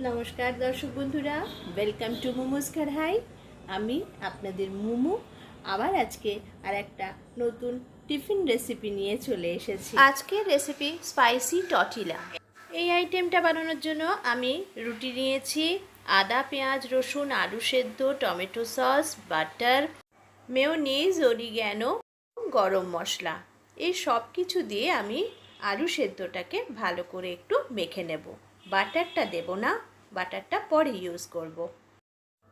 নমস্কার দর্শক বন্ধুরা, ওয়েলকাম টু মোমোস কড়াই। আমি আপনাদের মোমো আবার আজকে আর একটা নতুন টিফিন রেসিপি নিয়ে চলে এসেছি। আজকের রেসিপি স্পাইসি টর্টিলা। এই আইটেমটা বানানোর জন্য আমি রুটি নিয়েছি, আদা পেঁয়াজ রসুন আলু সেদ্ধ, tomato sauce, butter, mayonnaise, oregano, গরম মশলা। এই সব কিছু দিয়ে আমি আলু সেদ্ধটাকে ভালো করে একটু মেখে নেব। বাটারটা দেব না, বাটারটা পরে ইউজ করব।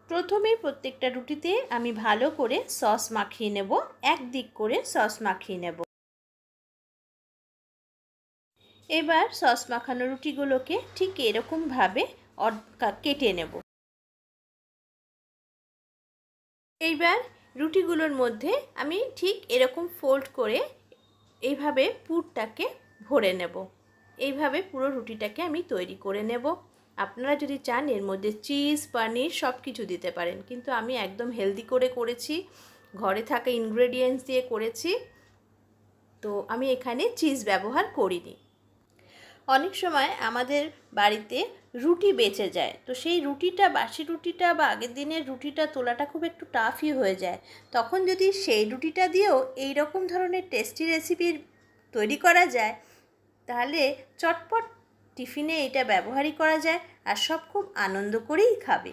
প্রথমেই প্রত্যেকটা রুটিতে আমি ভালো করে সস মাখিয়ে নেব, একদিক করে সস মাখিয়ে নেব। এবার সস মাখানো রুটিগুলোকে ঠিক এরকমভাবে কেটে নেব। এইবার রুটিগুলোর মধ্যে আমি ঠিক এরকম ফোল্ড করে এইভাবে পুরটাকে ভরে নেব। এইভাবে পুরো রুটিটাকে আমি তৈরি করে নেব। আপনারা যদি চান এর মধ্যে চিজ, পনির সব কিছু দিতে পারেন, কিন্তু আমি একদম হেলদি করে করেছি, ঘরে থাকা ইনগ্রেডিয়েন্টস দিয়ে করেছি, তো আমি এখানে চিজ ব্যবহার করিনি। অনেক সময় আমাদের বাড়িতে রুটি বেঁচে যায়, তো সেই রুটিটা, বাসি রুটিটা বা আগের দিনের রুটিটা তোলাটা খুব একটু টাফই হয়ে যায়। তখন যদি সেই রুটিটা দিয়েও এই রকম ধরনের টেস্টি রেসিপি তৈরি করা যায়, তাহলে চটপট টিফিনে এটা ব্যবহারই করা যায়, আর সব খুব আনন্দ করেই খাবে।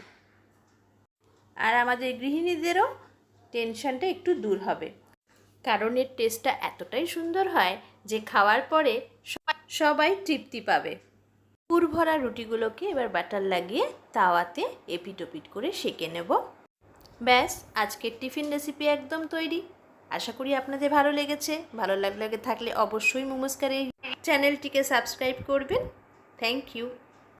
আর আমাদের গৃহিণীদেরও টেনশনটা একটু দূর হবে, কারণ এর টেস্টটা এতটাই সুন্দর হয় যে খাওয়ার পরে সবাই তৃপ্তি পাবে। পুর ভরা রুটিগুলোকে এবার বাটার লাগিয়ে তাওয়াতে এপিট ওপিট করে সেঁকে নেব। ব্যাস, আজকের টিফিন রেসিপি একদম তৈরি। আশা করি আপনাদের ভালো লেগেছে। ভালো থাকলে অবশ্যই মোমোস কারি চ্যানেলটিকে সাবস্ক্রাইব করবেন। Thank you.